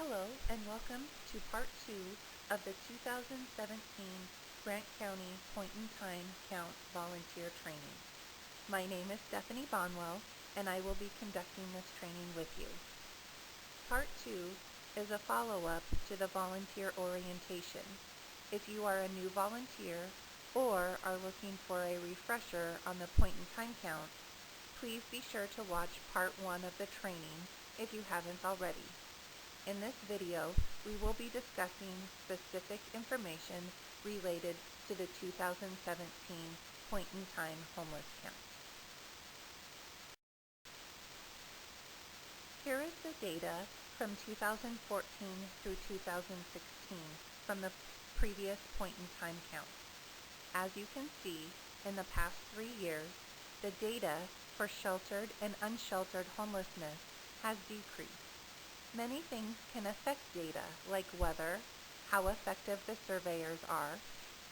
Hello and welcome to part 2 of the 2017 Grant County Point-in-Time Count volunteer training. My name is Stephanie Bonwell and I will be conducting this training with you. Part 2 is a follow-up to the volunteer orientation. If you are a new volunteer or are looking for a refresher on the point-in-time count, please be sure to watch part 1 of the training if you haven't already. In this video, we will be discussing specific information related to the 2017 point-in-time homeless count. Here is the data from 2014 through 2016 from the previous point-in-time count. As you can see, in the past 3 years, the data for sheltered and unsheltered homelessness has decreased. Many things can affect data, like weather, how effective the surveyors are,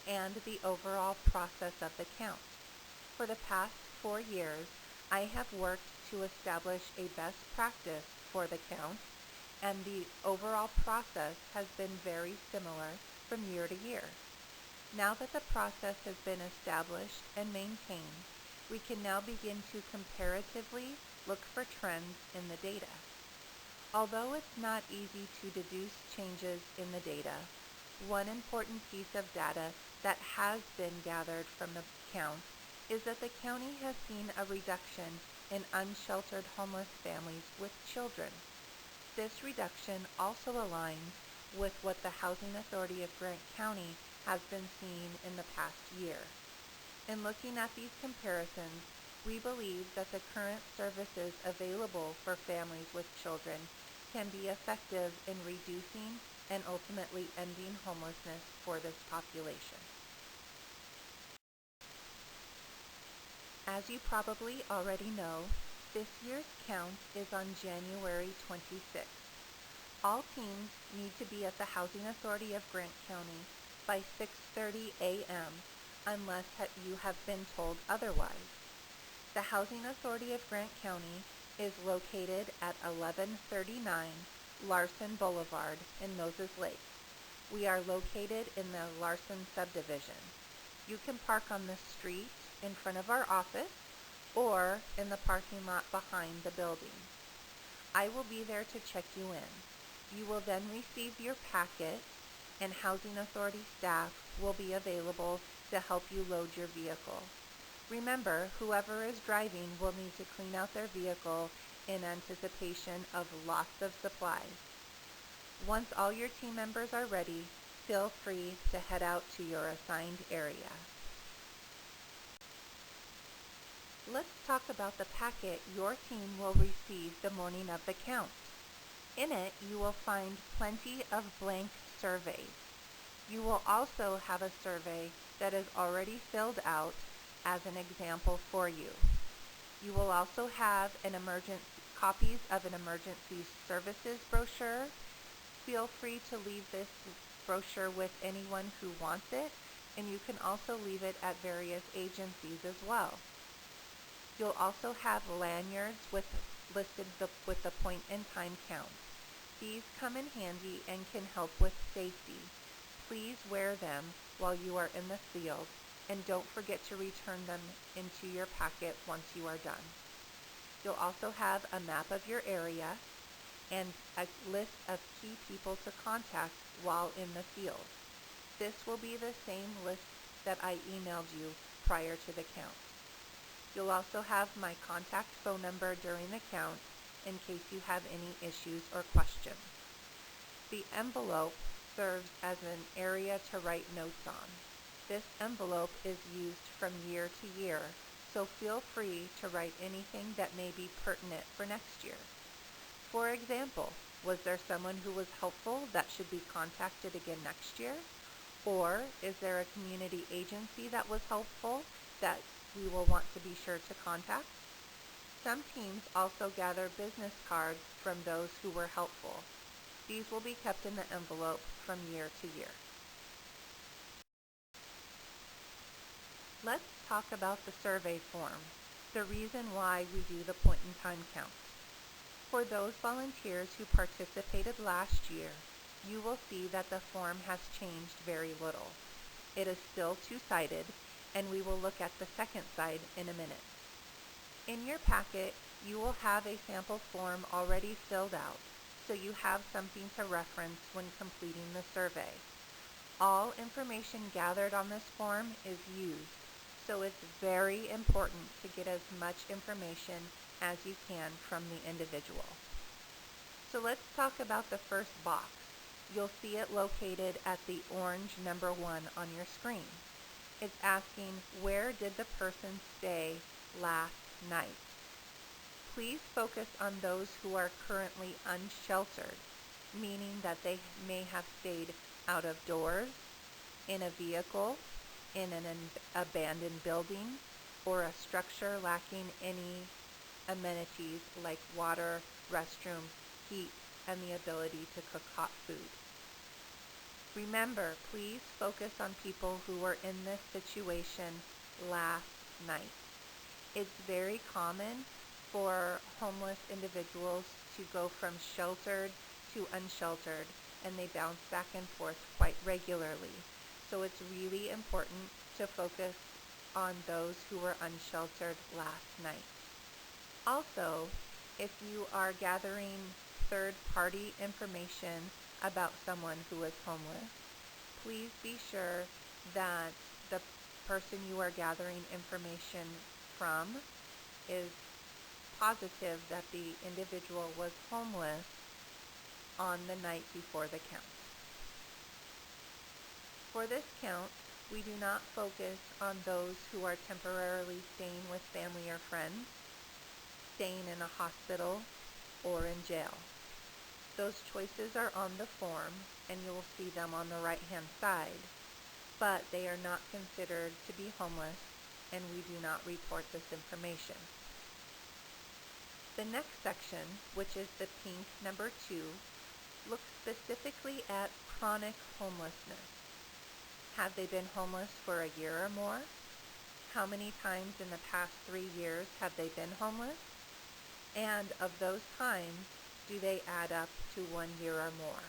and the overall process of the count. For the past 4 years, I have worked to establish a best practice for the count, and the overall process has been very similar from year to year. Now that the process has been established and maintained, we can now begin to comparatively look for trends in the data. Although it's not easy to deduce changes in the data, one important piece of data that has been gathered from the count is that the county has seen a reduction in unsheltered homeless families with children. This reduction also aligns with what the Housing Authority of Grant County has been seeing in the past year. In looking at these comparisons, we believe that the current services available for families with children can be effective in reducing and ultimately ending homelessness for this population. As you probably already know, this year's count is on January 26th. All teams need to be at the Housing Authority of Grant County by 6:30 a.m. unless you have been told otherwise. The Housing Authority of Grant County is located at 1139 Larson Boulevard in Moses Lake. We are located in the Larson subdivision. You can park on the street in front of our office or in the parking lot behind the building. I will be there to check you in. You will then receive your packet, and Housing Authority staff will be available to help you load your vehicle. Remember, whoever is driving will need to clean out their vehicle in anticipation of loss of supplies. Once all your team members are ready, feel free to head out to your assigned area. Let's talk about the packet your team will receive the morning of the count. In it, you will find plenty of blank surveys. You will also have a survey that is already filled out as an example for you. You will also have copies of an emergency services brochure. Feel free to leave this brochure with anyone who wants it, and you can also leave it at various agencies as well. You'll also have lanyards listed with the point-in-time count. These come in handy and can help with safety. Please wear them while you are in the field, and don't forget to return them into your packet once you are done. You'll also have a map of your area and a list of key people to contact while in the field. This will be the same list that I emailed you prior to the count. You'll also have my contact phone number during the count in case you have any issues or questions. The envelope serves as an area to write notes on. This envelope is used from year to year, so feel free to write anything that may be pertinent for next year. For example, was there someone who was helpful that should be contacted again next year? Or is there a community agency that was helpful that we will want to be sure to contact? Some teams also gather business cards from those who were helpful. These will be kept in the envelope from year to year. Let's talk about the survey form, the reason why we do the point-in-time count. For those volunteers who participated last year, you will see that the form has changed very little. It is still two-sided, and we will look at the second side in a minute. In your packet, you will have a sample form already filled out, so you have something to reference when completing the survey. All information gathered on this form is used, so it's very important to get as much information as you can from the individual. So let's talk about the first box. You'll see it located at the orange number 1 on your screen. It's asking, where did the person stay last night? Please focus on those who are currently unsheltered, meaning that they may have stayed out of doors, in a vehicle, in an abandoned building, or a structure lacking any amenities like water, restroom, heat, and the ability to cook hot food. Remember, please focus on people who were in this situation last night. It's very common for homeless individuals to go from sheltered to unsheltered, and they bounce back and forth quite regularly. So it's really important to focus on those who were unsheltered last night. Also, if you are gathering third-party information about someone who is homeless, please be sure that the person you are gathering information from is positive that the individual was homeless on the night before the count. For this count, we do not focus on those who are temporarily staying with family or friends, staying in a hospital, or in jail. Those choices are on the form, and you will see them on the right-hand side, but they are not considered to be homeless, and we do not report this information. The next section, which is the pink number 2, looks specifically at chronic homelessness. Have they been homeless for a year or more? How many times in the past 3 years have they been homeless? And of those times, do they add up to 1 year or more?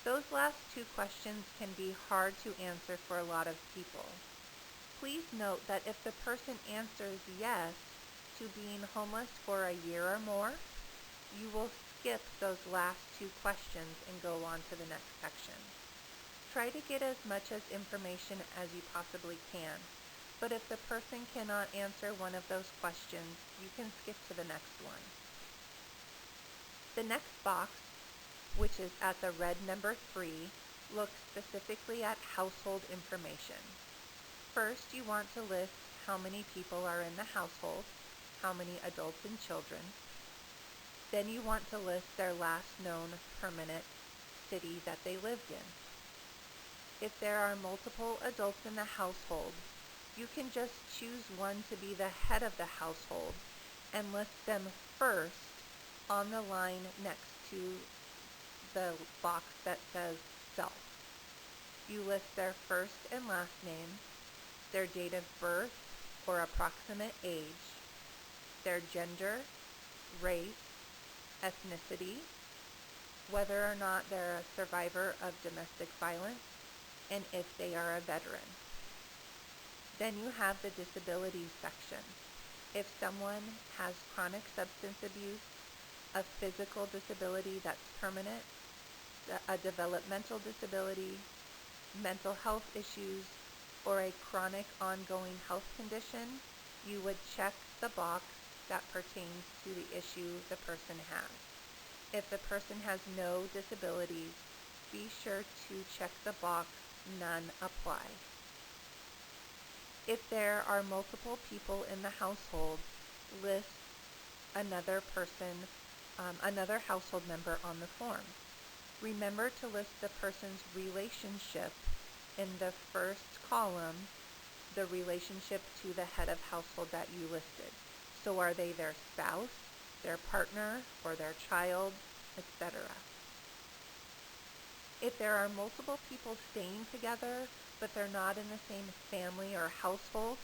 Those last 2 questions can be hard to answer for a lot of people. Please note that if the person answers yes to being homeless for a year or more, you will skip those last 2 questions and go on to the next section. Try to get as much information as you possibly can, but if the person cannot answer one of those questions, you can skip to the next one. The next box, which is at the red number 3, looks specifically at household information. First, you want to list how many people are in the household, how many adults and children. Then you want to list their last known permanent city that they lived in. If there are multiple adults in the household, you can just choose one to be the head of the household and list them first on the line next to the box that says self. You list their first and last name, their date of birth or approximate age, their gender, race, ethnicity, whether or not they're a survivor of domestic violence, and if they are a veteran. Then you have the disabilities section. If someone has chronic substance abuse, a physical disability that's permanent, a developmental disability, mental health issues, or a chronic ongoing health condition, you would check the box that pertains to the issue the person has. If the person has no disabilities, be sure to check the box None apply. If there are multiple people in the household, list another person, another household member on the form. Remember to list the person's relationship in the first column, the relationship to the head of household that you listed. So are they their spouse, their partner, or their child, etc. If there are multiple people staying together, but they're not in the same family or household,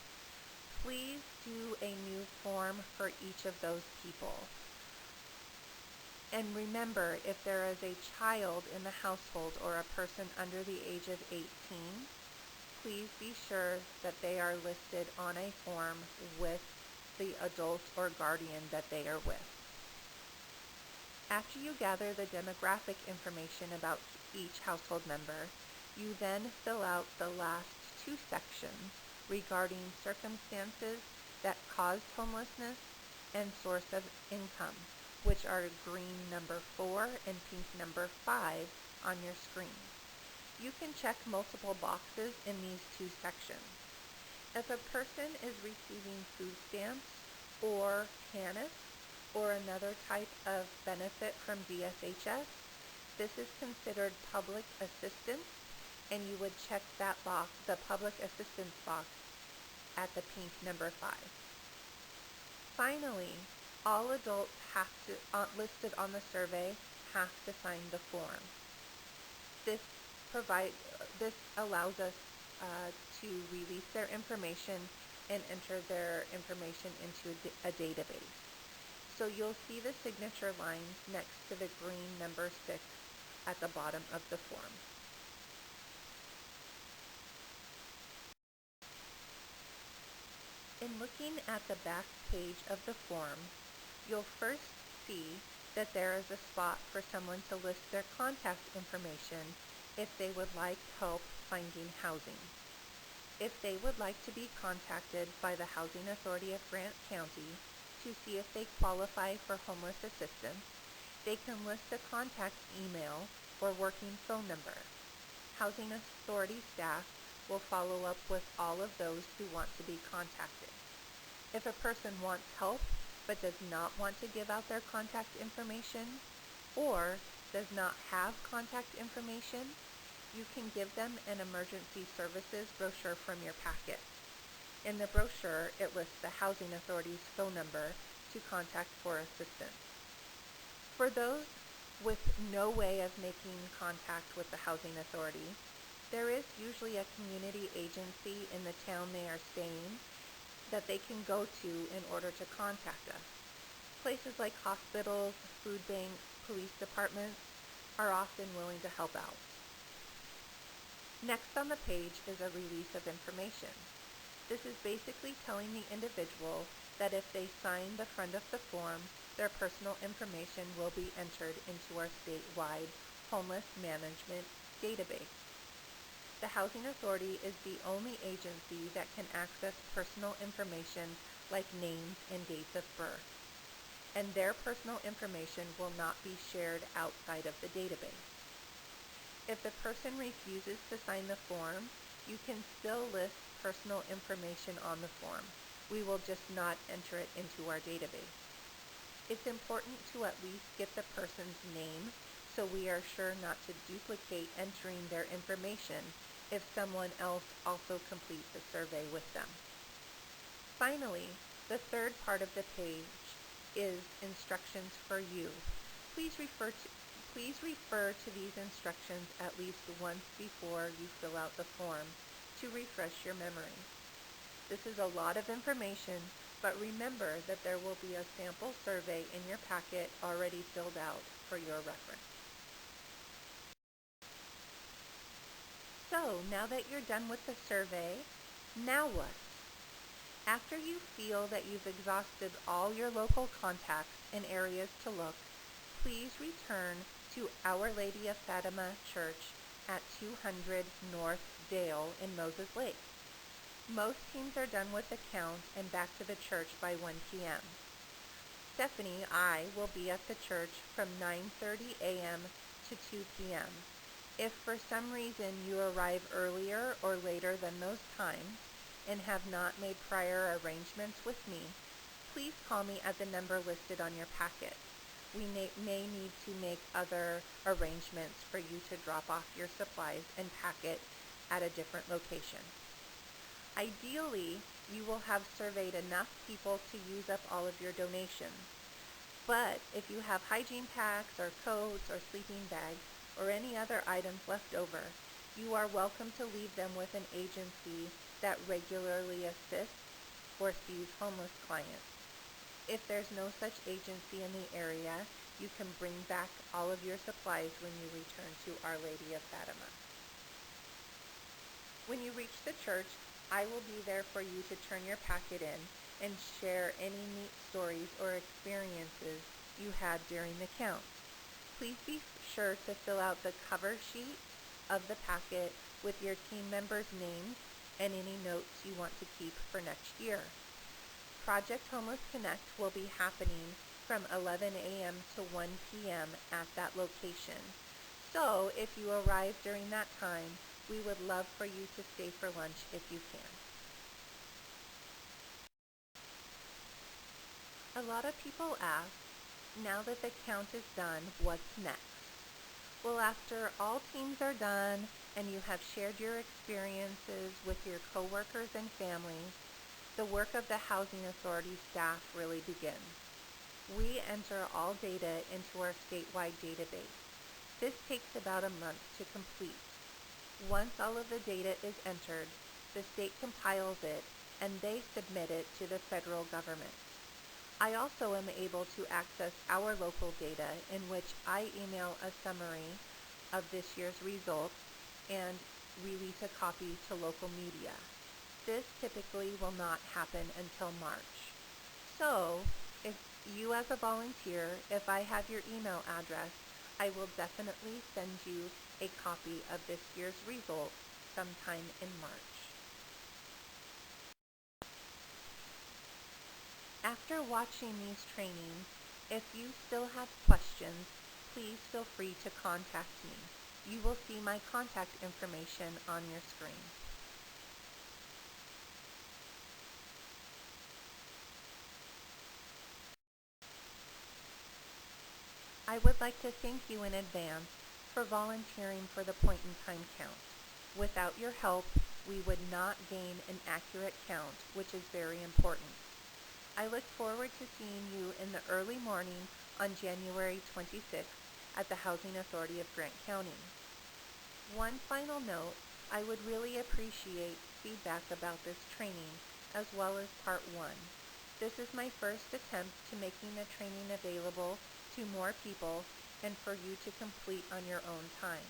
please do a new form for each of those people. And remember, if there is a child in the household or a person under the age of 18, please be sure that they are listed on a form with the adult or guardian that they are with. After you gather the demographic information about each household member, you then fill out the last two sections regarding circumstances that caused homelessness and source of income, which are green number 4 and pink number 5 on your screen. You can check multiple boxes in these two sections. If a person is receiving food stamps or TANF or another type of benefit from DSHS, this is considered public assistance, and you would check that box, the public assistance box, at the pink number 5. Finally, all adults listed on the survey have to sign the form. This allows us to release their information and enter their information into a database. So you'll see the signature lines next to the green number 6 at the bottom of the form. In looking at the back page of the form, you'll first see that there is a spot for someone to list their contact information if they would like help finding housing. If they would like to be contacted by the Housing Authority of Grant County to see if they qualify for homeless assistance, they can list a contact email or working phone number. Housing Authority staff will follow up with all of those who want to be contacted. If a person wants help but does not want to give out their contact information or does not have contact information, you can give them an emergency services brochure from your packet. In the brochure, it lists the Housing Authority's phone number to contact for assistance. For those with no way of making contact with the Housing Authority, there is usually a community agency in the town they are staying that they can go to in order to contact us. Places like hospitals, food banks, police departments are often willing to help out. Next on the page is a release of information. This is basically telling the individual that if they sign the front of the form, their personal information will be entered into our statewide homeless management database. The Housing Authority is the only agency that can access personal information like names and dates of birth, and their personal information will not be shared outside of the database. If the person refuses to sign the form, you can still list personal information on the form. We will just not enter it into our database. It's important to at least get the person's name so we are sure not to duplicate entering their information if someone else also completes a survey with them. Finally, the third part of the page is instructions for you. Please refer to these instructions at least once before you fill out the form to refresh your memory. This is a lot of information, but remember that there will be a sample survey in your packet already filled out for your reference. So, now that you're done with the survey, now what? After you feel that you've exhausted all your local contacts and areas to look, please return to Our Lady of Fatima Church at 200 North Dale in Moses Lake. Most teams are done with the count and back to the church by 1 p.m. Stephanie, I will be at the church from 9:30 a.m. to 2 p.m. If for some reason you arrive earlier or later than those times and have not made prior arrangements with me, please call me at the number listed on your packet. We may need to make other arrangements for you to drop off your supplies and packet at a different location. Ideally, you will have surveyed enough people to use up all of your donations. But if you have hygiene packs or coats or sleeping bags or any other items left over, you are welcome to leave them with an agency that regularly assists or sees homeless clients. If there's no such agency in the area, You can bring back all of your supplies when you return to Our Lady of Fatima. When you reach the church, I will be there for you to turn your packet in and share any neat stories or experiences you had during the count. Please be sure to fill out the cover sheet of the packet with your team members' names and any notes you want to keep for next year. Project Homeless Connect will be happening from 11 a.m. to 1 p.m. at that location. So if you arrive during that time, we would love for you to stay for lunch if you can. A lot of people ask, now that the count is done, what's next? Well, after all teams are done and you have shared your experiences with your coworkers and families, the work of the Housing Authority staff really begins. We enter all data into our statewide database. This takes about a month to complete. Once all of the data is entered, the state compiles it and they submit it to the federal government. I also am able to access our local data in which I email a summary of this year's results and release a copy to local media. This typically will not happen until March. So, if you as a volunteer, if I have your email address, I will definitely send you a copy of this year's results sometime in March. After watching these trainings, if you still have questions, please feel free to contact me. You will see my contact information on your screen. I would like to thank you in advance for volunteering for the point-in-time count. Without your help, we would not gain an accurate count, which is very important. I look forward to seeing you in the early morning on January 26th at the Housing Authority of Grant County. One final note, I would really appreciate feedback about this training as well as Part 1. This is my first attempt to making the training available to more people and for you to complete on your own time.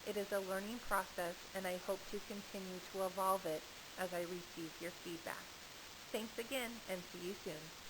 It is a learning process and I hope to continue to evolve it as I receive your feedback. Thanks again and see you soon.